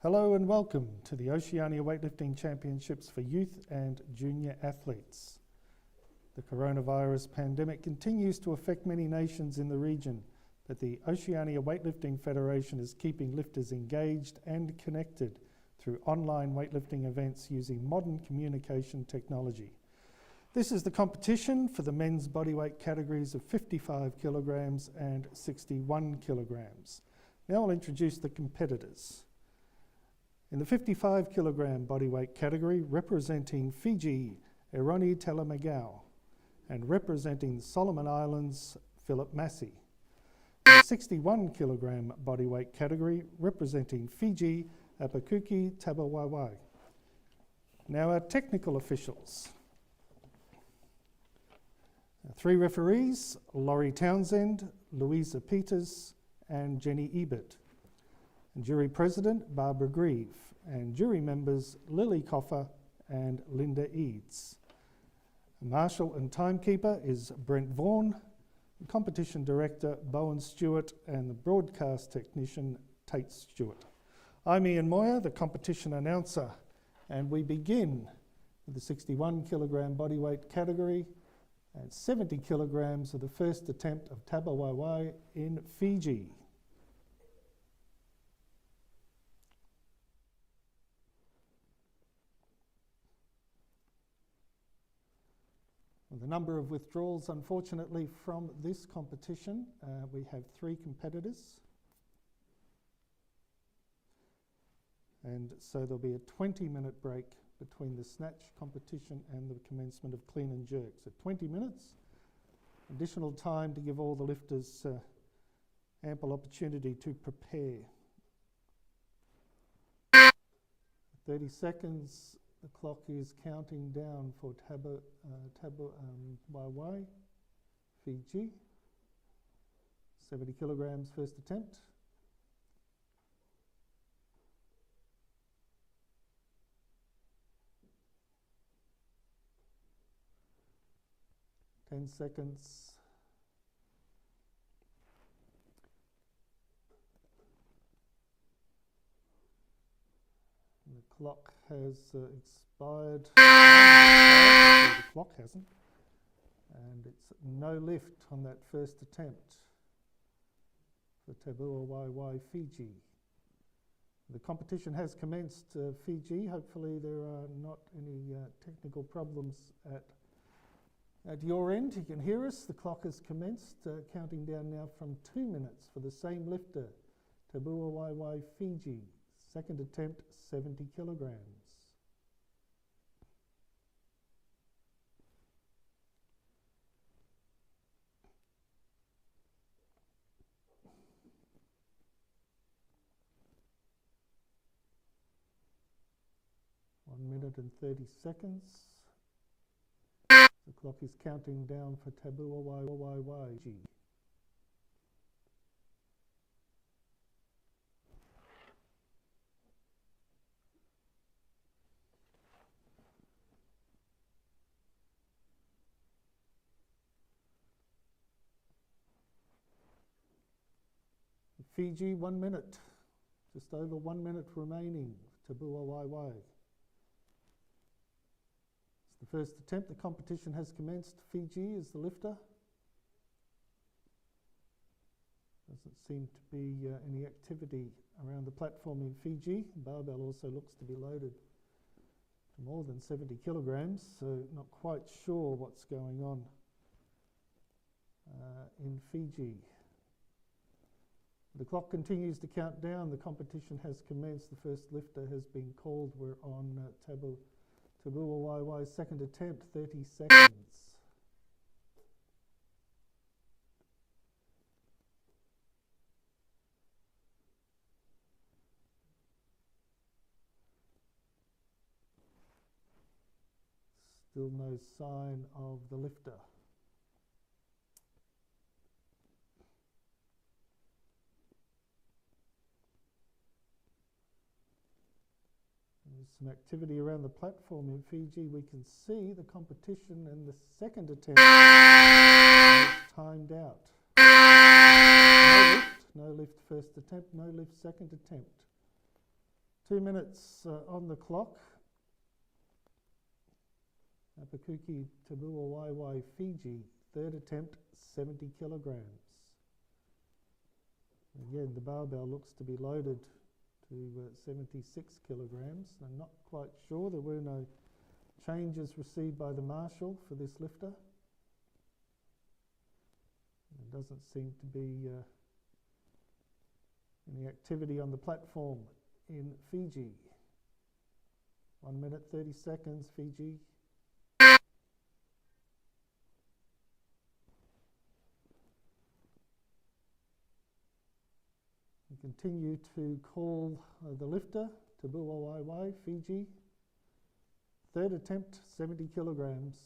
Hello and welcome to the Oceania Weightlifting Championships for youth and junior athletes. The coronavirus pandemic continues to affect many nations in the region, but the Oceania Weightlifting Federation is keeping lifters engaged and connected through online weightlifting events using modern communication technology. This is the competition for the men's bodyweight categories of 55 kilograms and 61 kilograms. Now I'll introduce the competitors. In the 55 kilogram bodyweight category, representing Fiji, Eroni Telemagau, and representing the Solomon Islands, Philip Massey. In the 61 kilogram bodyweight category, representing Fiji, Apakuki Tabawaiwai. Now our technical officials. 3 referees, Laurie Townsend, Louisa Peters, and Jenny Ebert. Jury President Barbara Grieve, and jury members Lily Coffer and Linda Eads. Marshal and timekeeper is Brent Vaughan, competition director Bowen Stewart, and the broadcast technician Tate Stewart. I'm Ian Moyer, the competition announcer, and we begin with the 61 kilogram bodyweight category and 70 kilograms of the first attempt of Tabawaiwai in Fiji. The number of withdrawals, unfortunately, from this competition, we have 3 competitors. And so there'll be a 20-minute break between the snatch competition and the commencement of clean and jerk. So 20 minutes, additional time to give all the lifters ample opportunity to prepare. 30 seconds. The clock is counting down for Tabawaiwai, Fiji. 70 kilograms first attempt. Ten seconds. The clock has expired. The clock hasn't. And it's no lift on that first attempt for Tabawaiwai, Fiji. The competition has commenced, Fiji. Hopefully there are not any technical problems at your end. You can hear us. The clock has commenced, counting down now from 2 minutes for the same lifter, Tabawaiwai, Fiji. Second attempt, 70 kilograms. One minute and 30 seconds. The clock is counting down for Tabawaiwai. Fiji, 1 minute. Just over 1 minute remaining. Tabawaiwai. It's the first attempt. The competition has commenced. Fiji is the lifter. Doesn't seem to be any activity around the platform in Fiji. The barbell also looks to be loaded to more than 70 kilograms, so not quite sure what's going on in Fiji. The clock continues to count down. The competition has commenced. The first lifter has been called. We're on Tabawaiwai's second attempt, 30 seconds. Still no sign of the lifter. There's some activity around the platform in Fiji. We can see the competition and the second attempt is timed out. No lift first attempt, no lift second attempt. 2 minutes on the clock. Apakuki Tabua Waiwai, Fiji, third attempt, 70 kilograms. Again, the barbell looks to be loaded to 76 kilograms. I'm not quite sure. There were no changes received by the marshal for this lifter. There doesn't seem to be any activity on the platform in Fiji. 1 minute 30 seconds, Fiji. We continue to call the lifter, Tabua Waiwai, Fiji. Third attempt, 70 kilograms.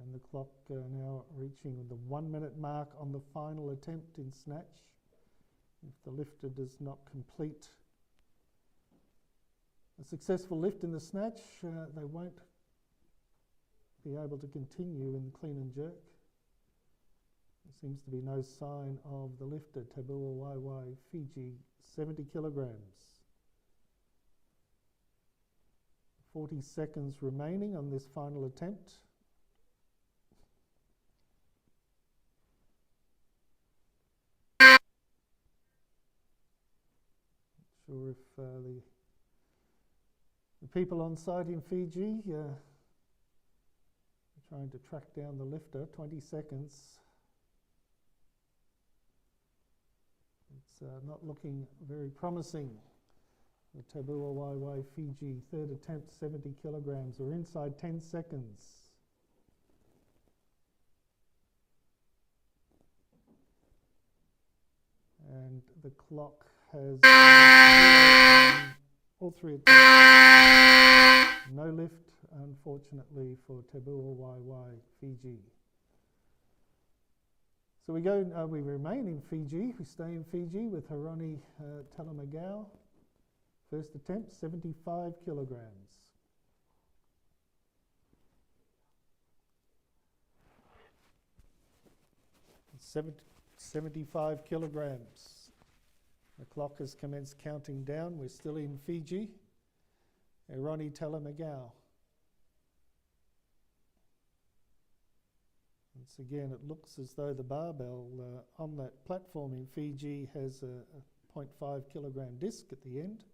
And the clock now reaching the 1 minute mark on the final attempt in snatch. If the lifter does not complete a successful lift in the snatch, they won't be able to continue in the clean and jerk. There seems to be no sign of the lifter, Tabua Waiwai, Fiji, 70 kilograms. 40 seconds remaining on this final attempt. Not sure if the people on site in Fiji are trying to track down the lifter. 20 seconds. It's not looking very promising. The Tabua Waiwai, Fiji, third attempt, 70 kilograms. We're inside 10 seconds. And the clock has all three attempts. No lift, unfortunately, for Tabua Waiwai, Fiji. So we remain in Fiji. We stay in Fiji with Hironi Talamagao. First attempt, 75 kilograms. 75 kilograms. The clock has commenced counting down. We're still in Fiji. Hironi Talamagao. Once again, it looks as though the barbell on that platform in Fiji has a 0.5 kilogram disc at the end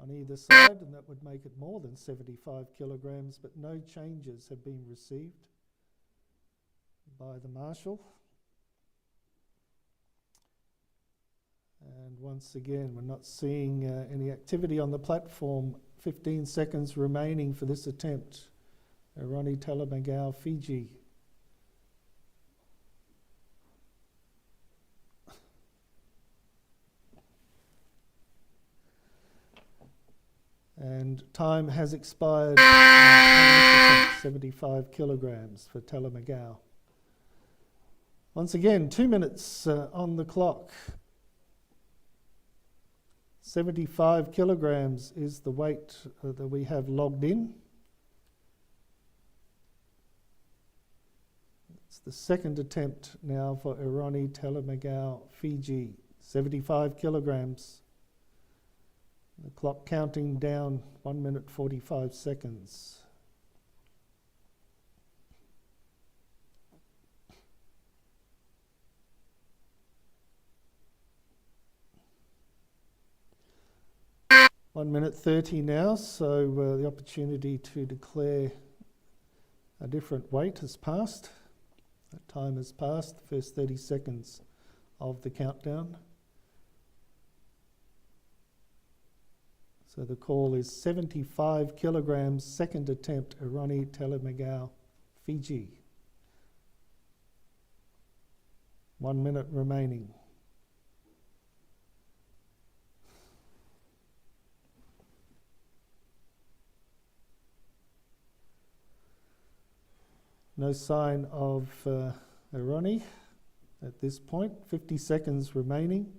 on either side, and that would make it more than 75 kilograms, but no changes have been received by the marshal. And once again, we're not seeing any activity on the platform. 15 seconds remaining for this attempt. Hironi Talamagao, Fiji. And time has expired on this attempt, 75 kilograms for Talamagao. Once again, 2 minutes on the clock. 75 kilograms is the weight that we have logged in. It's the second attempt now for Hironi Talamagao, Fiji, 75 kilograms. The clock counting down, 1 minute 45 seconds. One minute 30 now, so the opportunity to declare a different weight has passed. That time has passed, the first 30 seconds of the countdown. So the call is 75 kilograms, second attempt, Hironi Talamagao, Fiji. 1 minute remaining. No sign of Hironi at this point. 50 seconds remaining.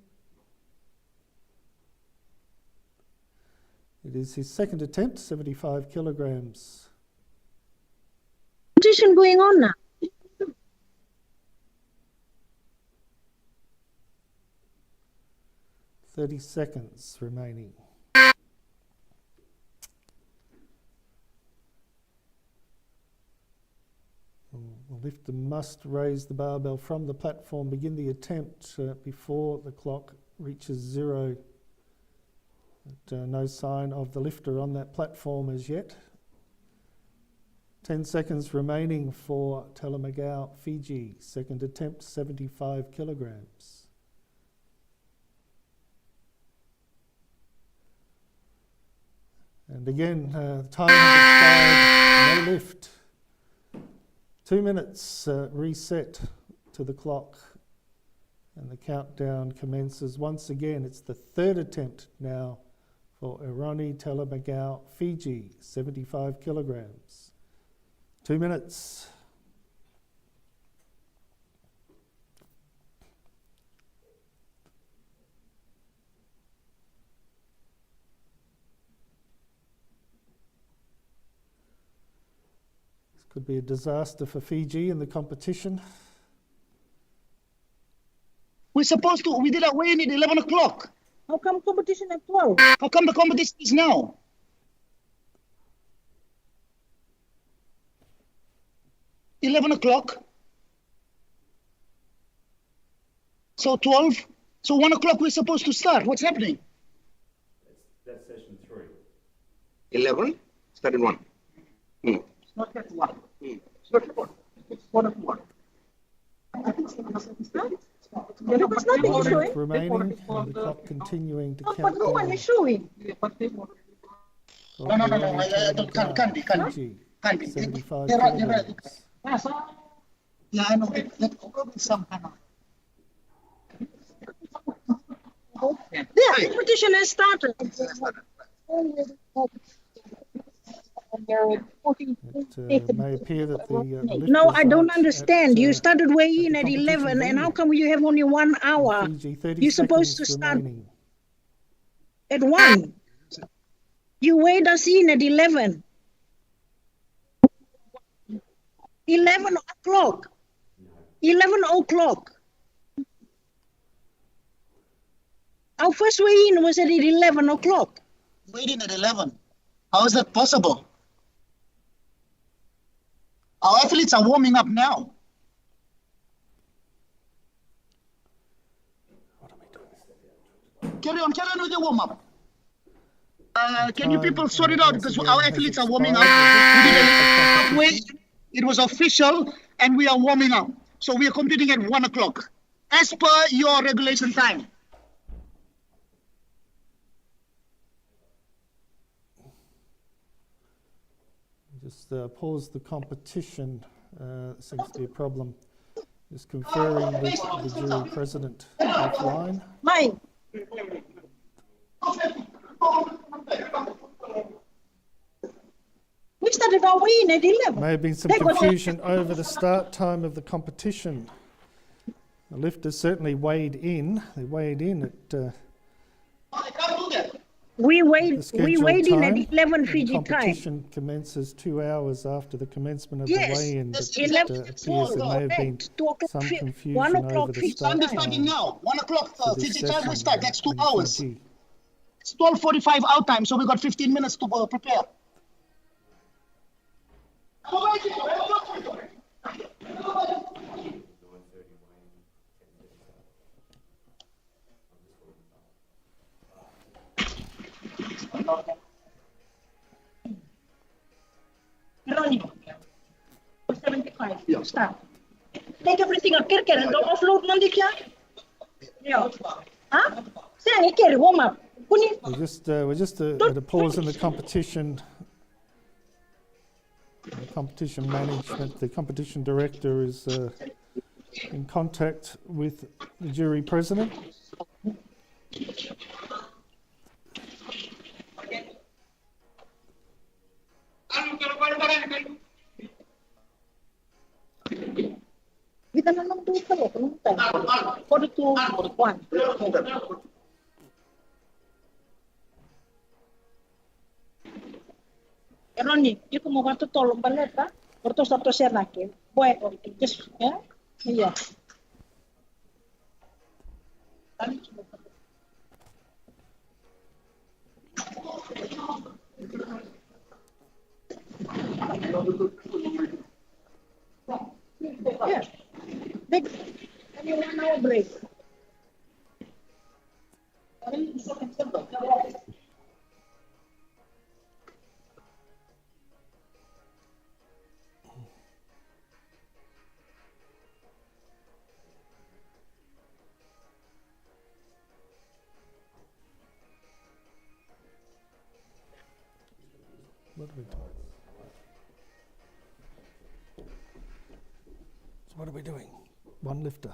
It is his second attempt, 75 kilograms. competition going on now. 30 seconds remaining. The lifter must raise the barbell from the platform, begin the attempt before the clock reaches 0. But, no sign of the lifter on that platform as yet. 10 seconds remaining for Telemagao, Fiji. Second attempt, 75 kilograms. And again, time has expired, no lift. 2 minutes reset to the clock, and the countdown commences once again. It's the third attempt now for Irani Telemagao, Fiji, 75 kilograms. 2 minutes. Could be a disaster for Fiji in the competition. We did our weigh-in at 11 o'clock. How come competition at 12? How come the competition is now? $11. So 12. So 1 o'clock we're supposed to start. What's happening? That's session 3. 11, started 1. It's not that one. It's not that one. It's 1 o'clock. I think it's nothing showing. Remaining, and the clock continuing to count. But no one is showing. No. Can't be. 75 They're right. kilograms. Yeah, I know. That some kind of. Yeah, competition has started. It may appear that the No, I lifters don't aren't understand. at, You started weighing at at the 11, competition and how venue. come you have only 1 hour? Fiji, 30 You're supposed to seconds start remaining. at 1. You weighed us in at 11. 11 o'clock. 11 o'clock. Our first weigh-in was at 11 o'clock. Waiting at 11. How is that possible? Our athletes are warming up now. Carry on with your warm up. Can you people sort it out, because our athletes are warming up. We did a halfway. It was official, and we are warming up. So we are competing at 1 o'clock, as per your regulation time. Just pause the competition. Seems to be a problem. Just conferring with the jury president offline. Mine. We started our weigh-in at 11. May have been some confusion over the start time of the competition. The lifters certainly weighed in. They weighed in at We the weighed scheduled in time. at 11 And Fiji the time. competition commences 2 hours after the commencement of Yes, the weigh-in. But that's it 11 appears there may have been correct. 2 o'clock, some 1 confusion o'clock over the Fiji start Sunday time. starting time now. 1 o'clock for this Fiji time we session start. That's 2 in hours. Fiji. It's 12:45 out time, so we got 15 minutes to prepare. Ronnie, 75. Yeah. Start. Take everything up. Care and don't offload Monday, yeah. Huh? Say, carry warm up. We're just at a pause in the competition. The competition management, the competition director is in contact with the jury president. Kita nanam tu kalau penonton. Kode tu one. Ronnie, you mau bantu tolong balik, tak? Ortos a toser naquele. Bueno, just, yeah? Yeah. Yeah. Next, only 1 hour break. What are we doing? So what are we doing? One lifter.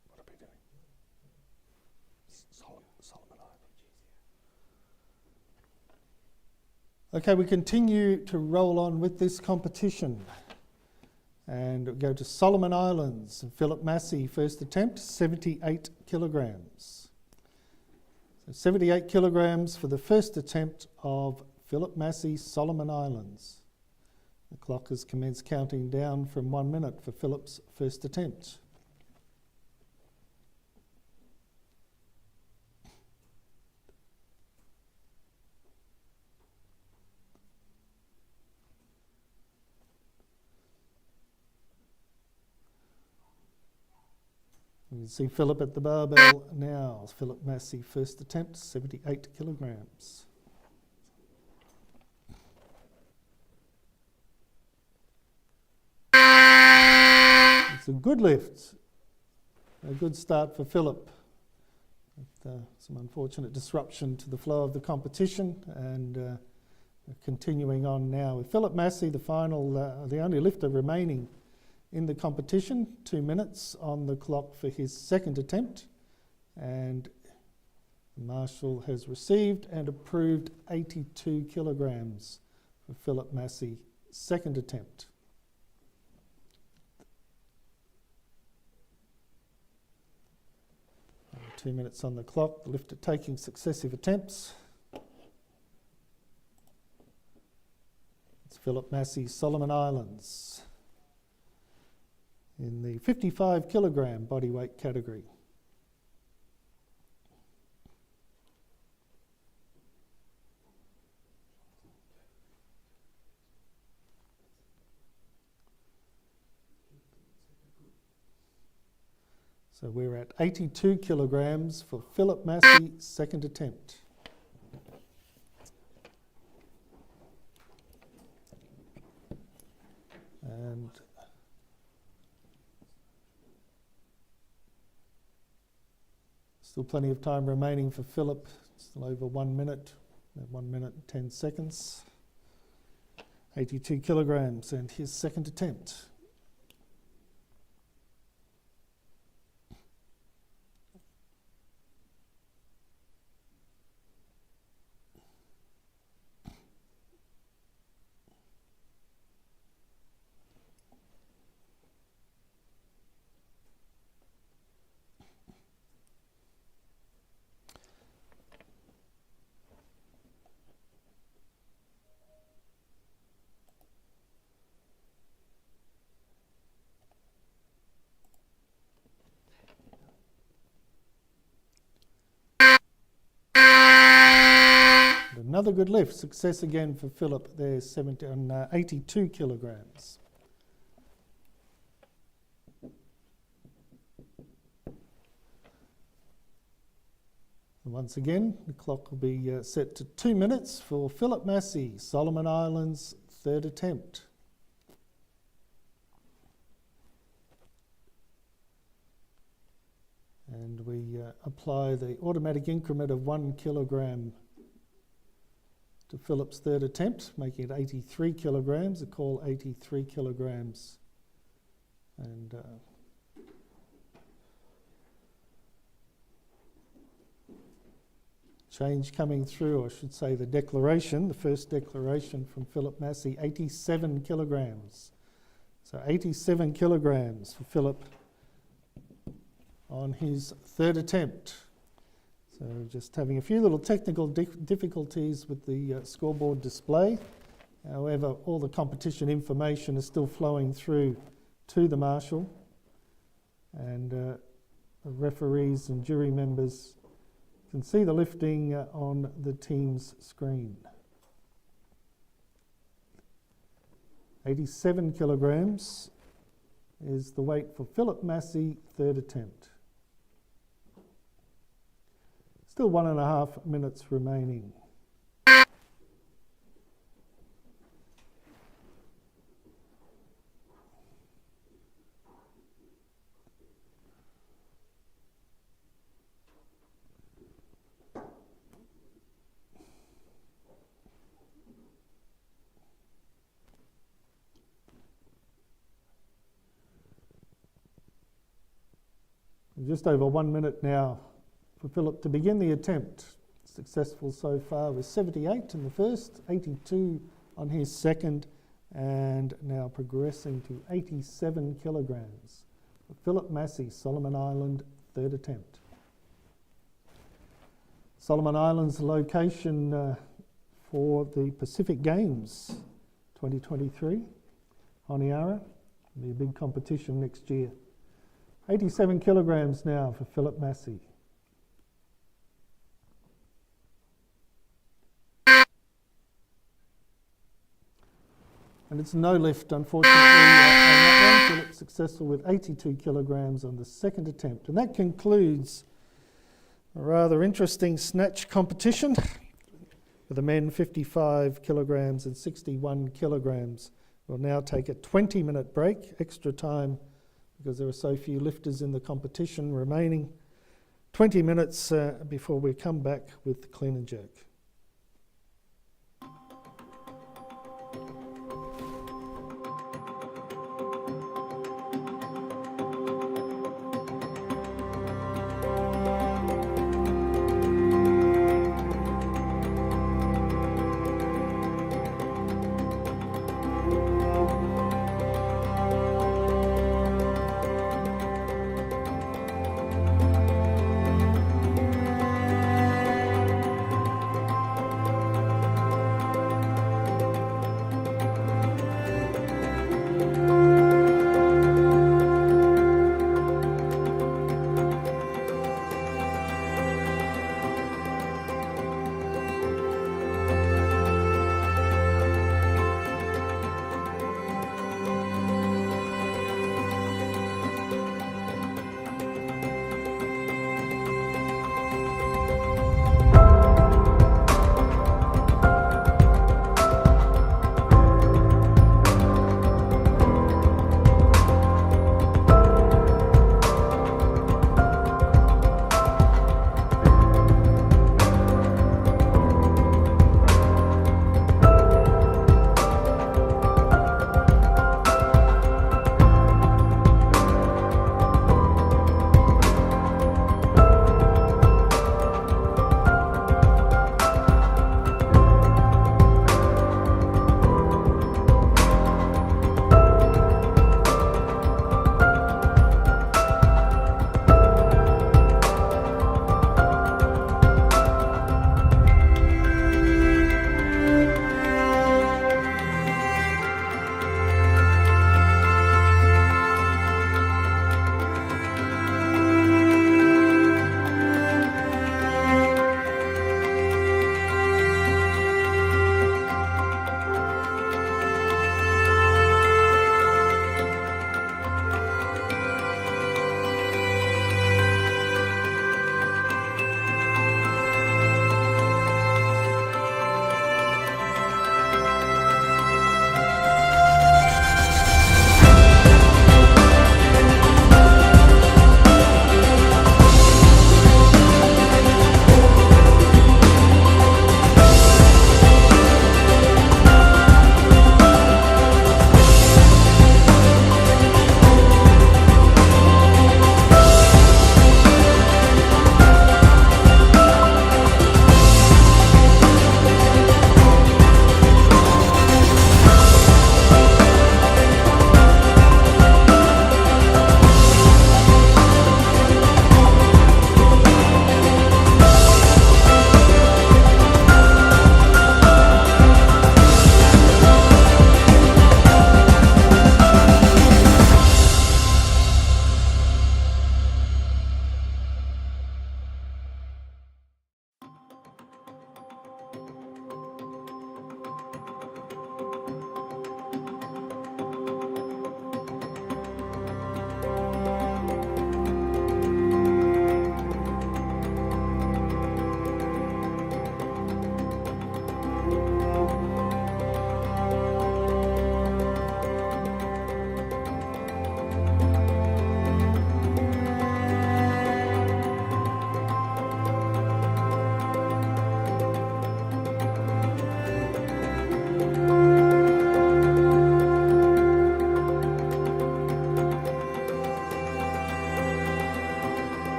What are we doing? Solomon Islands. Okay, we continue to roll on with this competition. And we go to Solomon Islands. Philip Massey, first attempt, 78 kilograms. So 78 kilograms for the first attempt of Philip Massey, Solomon Islands. The clock has commenced counting down from 1 minute for Philip's first attempt. You can see Philip at the barbell now. Philip Massey, first attempt, 78 kilograms. It's a good lift. A good start for Philip. Some unfortunate disruption to the flow of the competition, and continuing on now with Philip Massey, the only lifter remaining in the competition. 2 minutes on the clock for his second attempt, and the marshal has received and approved 82 kilograms for Philip Massey, second attempt. And 2 minutes on the clock, the lifter taking successive attempts. It's Philip Massey, Solomon Islands, in the 55 kilogram bodyweight category. So we're at 82 kilograms for Philip Massey, second attempt. And still plenty of time remaining for Philip, still over 1 minute, 1 minute and 10 seconds. 82 kilograms and his second attempt. Another good lift, success again for Philip there, 82 kilograms. And once again, the clock will be set to 2 minutes for Philip Massey, Solomon Islands, third attempt. And we apply the automatic increment of 1 kilogram to Philip's third attempt, making it 83 kilograms, a call 83 kilograms. And change coming through, or I should say the declaration, the first declaration from Philip Massey, 87 kilograms. So 87 kilograms for Philip on his third attempt. So just having a few little technical difficulties with the scoreboard display. However, all the competition information is still flowing through to the marshal, and the referees and jury members can see the lifting on the team's screen. 87 kilograms is the weight for Philip Massey, third attempt. Still 1.5 minutes remaining. Just over 1 minute now for Philip to begin the attempt. Successful so far with 78 in the first, 82 on his second, and now progressing to 87 kilograms. For Philip Massey, Solomon Island, third attempt. Solomon Island's location for the Pacific Games 2023, Oceania, will be a big competition next year. 87 kilograms now for Philip Massey. And it's no lift, unfortunately, on that one. Philip successful with 82 kilograms on the second attempt. And that concludes a rather interesting snatch competition for the men, 55 kilograms and 61 kilograms. We'll now take a 20-minute break, extra time, because there are so few lifters in the competition remaining. 20 minutes before we come back with the clean and jerk.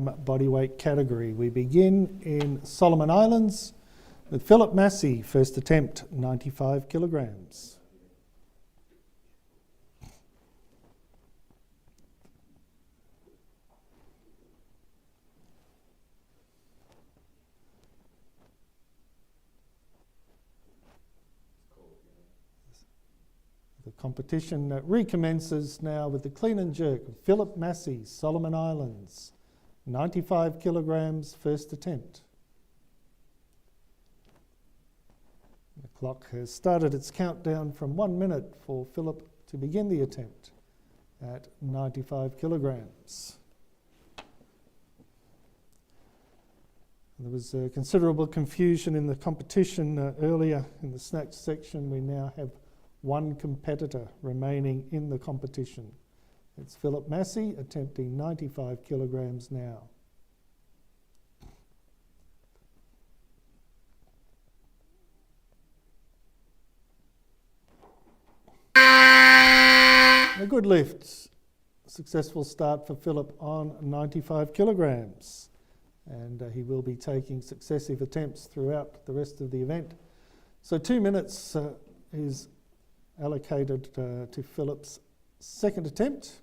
kg bodyweight category. We begin in Solomon Islands with Philip Massey, first attempt, 95 kilograms. The competition recommences now with the clean and jerk of Philip Massey, Solomon Islands, 95 kilograms, first attempt. The clock has started its countdown from 1 minute for Philip to begin the attempt at 95 kilograms. There was considerable confusion in the competition earlier in the snatch section. We now have one competitor remaining in the competition. It's Philip Massey attempting 95 kilograms now. A good lift. Successful start for Philip on 95 kilograms. And he will be taking successive attempts throughout the rest of the event. So 2 minutes is allocated to Philip's second attempt.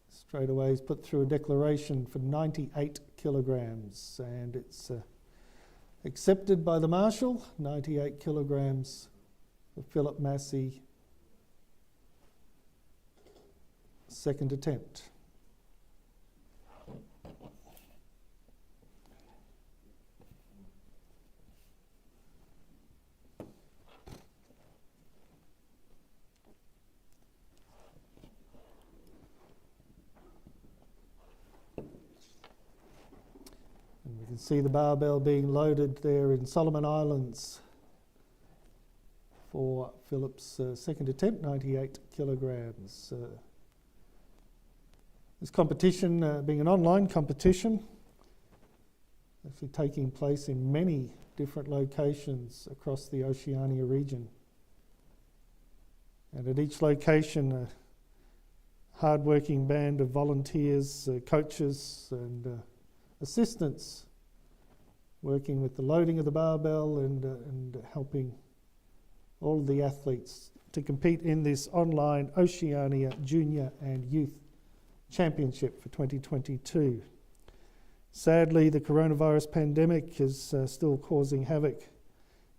Straight away he's put through a declaration for 98 kilograms and it's accepted by the marshal, 98 kilograms for Philip Massey, second attempt. And we can see the barbell being loaded there in Solomon Islands for Philip's second attempt, 98 kilograms. This competition being an online competition, actually taking place in many different locations across the Oceania region. And at each location, a hard-working band of volunteers, coaches and assistants working with the loading of the barbell and helping all of the athletes to compete in this online Oceania Junior and Youth Championship for 2022. Sadly, the coronavirus pandemic is still causing havoc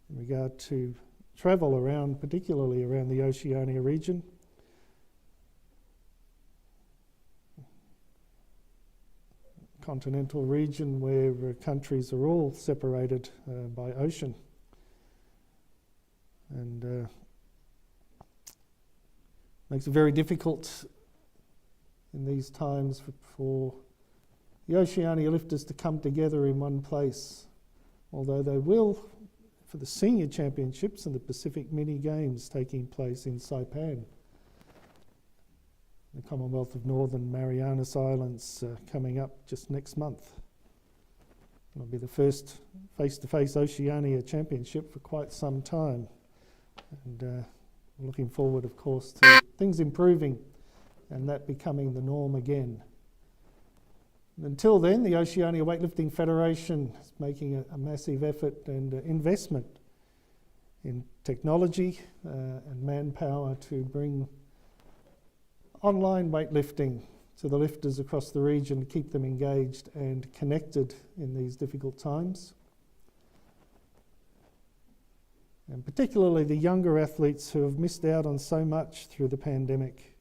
in regard to travel around, particularly around the Oceania region. Continental region where countries are all separated by ocean. And makes it very difficult in these times for the Oceania lifters to come together in one place, although they will for the Senior Championships and the Pacific Mini Games taking place in Saipan, the Commonwealth of Northern Marianas Islands, coming up just next month. It'll be the first face-to-face Oceania Championship for quite some time. And looking forward, of course, to things improving and that becoming the norm again. And until then, the Oceania Weightlifting Federation is making a massive effort and investment in technology and manpower to bring online weightlifting to the lifters across the region to keep them engaged and connected in these difficult times. And particularly the younger athletes who have missed out on so much through the pandemic,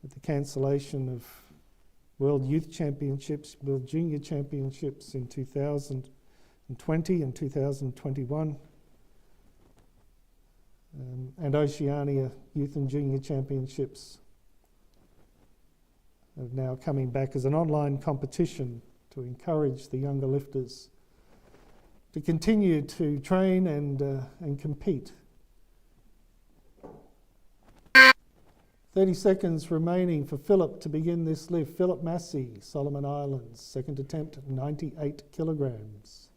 with the cancellation of World Youth Championships, World Junior Championships in 2020 and 2021, and Oceania Youth and Junior Championships are now coming back as an online competition to encourage the younger lifters to continue to train and compete. 30 seconds remaining for Philip to begin this lift. Philip Massey, Solomon Islands, second attempt at 98 kilograms.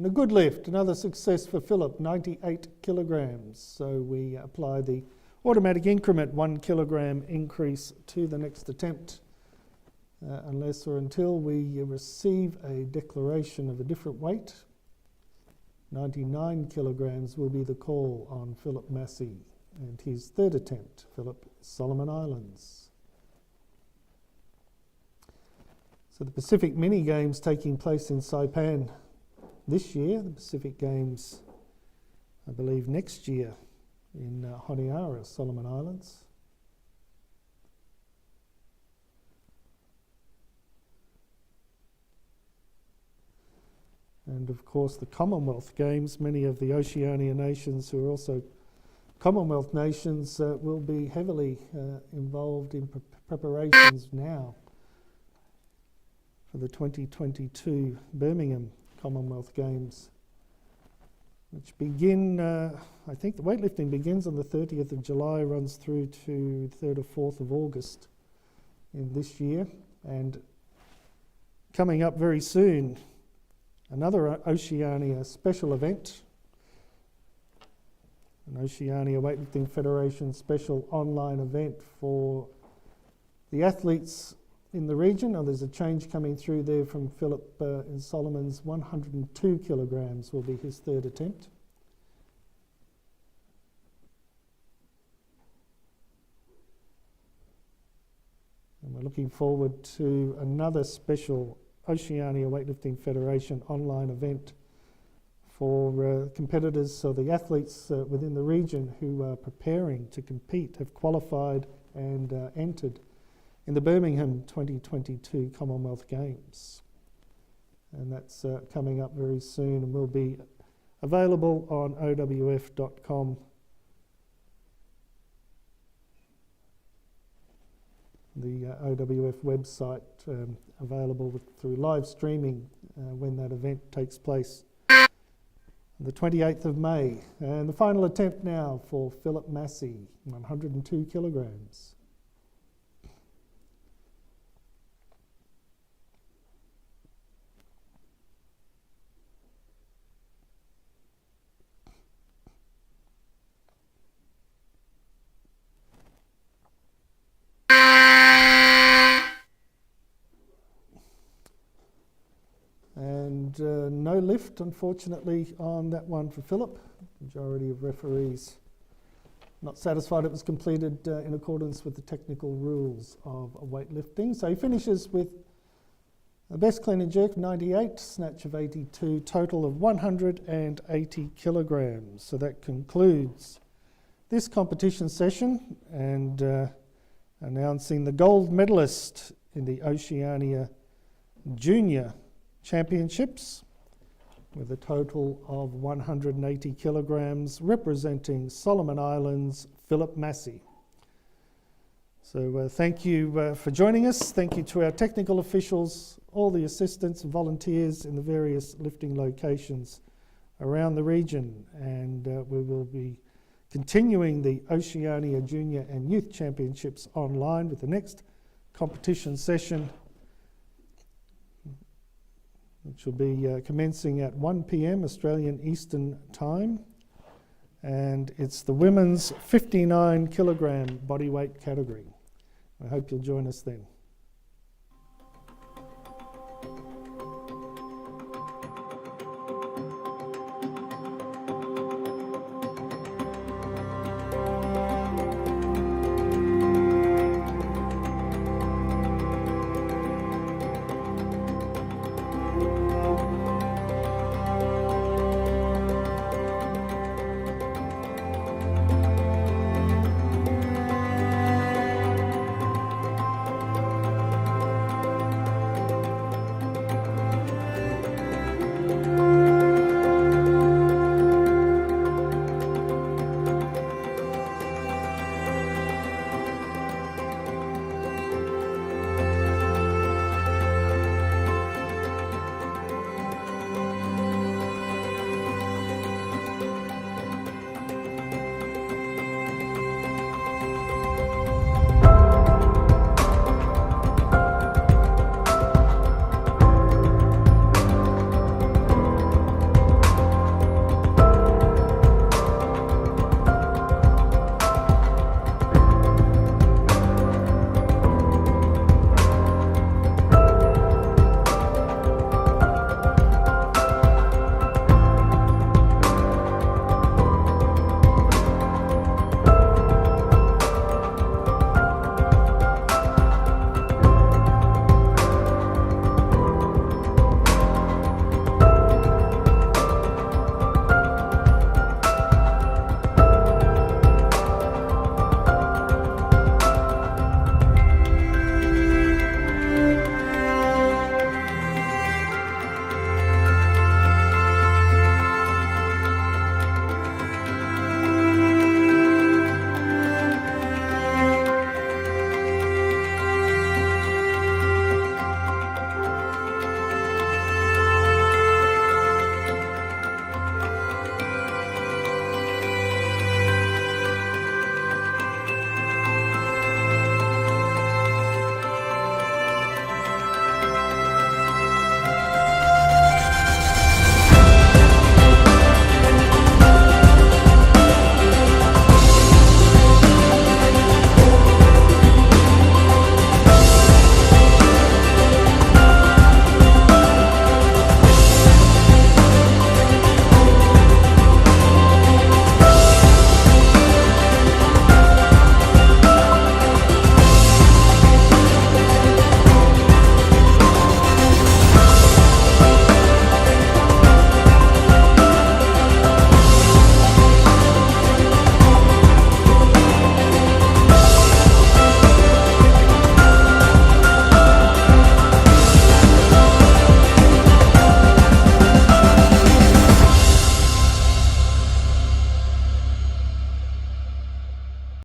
And a good lift, another success for Philip, 98 kilograms. So we apply the automatic increment 1 kilogram increase to the next attempt, unless or until we receive a declaration of a different weight. 99 kilograms will be the call on Philip Massey and his third attempt, Philip, Solomon Islands. So the Pacific Mini Games taking place in Saipan this year, the Pacific Games, I believe, next year in Honiara, Solomon Islands. And of course the Commonwealth Games, many of the Oceania nations who are also Commonwealth nations will be heavily involved in preparations now for the 2022 Birmingham Commonwealth Games, which begin, I think the weightlifting begins on the 30th of July, runs through to 3rd or 4th of August in this year. And coming up very soon, another Oceania special event, an Oceania Weightlifting Federation special online event for the athletes in the region. There's a change coming through there from Philip in Solomon's. 102 kilograms will be his third attempt. And we're looking forward to another special Oceania Weightlifting Federation online event for competitors, so the athletes within the region who are preparing to compete, have qualified and entered in the Birmingham 2022 Commonwealth Games. And that's coming up very soon and will be available on owf.com. The OWF website available through live streaming when that event takes place. The 28th of May. And the final attempt now for Philip Massey, 102 kilograms. And no lift, unfortunately, on that one for Philip. Majority of referees not satisfied it was completed in accordance with the technical rules of weightlifting. So he finishes with a best clean and jerk of 98, snatch of 82, total of 180 kilograms. So that concludes this competition session, and announcing the gold medalist in the Oceania Junior Championships with a total of 180 kilograms, representing Solomon Islands, Philip Massey. So thank you for joining us. Thank you to our technical officials, all the assistants and volunteers in the various lifting locations around the region. And we will be continuing the Oceania Junior and Youth Championships online with the next competition session, which will be commencing at 1 p.m. Australian Eastern Time. And it's the women's 59 kilogram bodyweight category. I hope you'll join us then.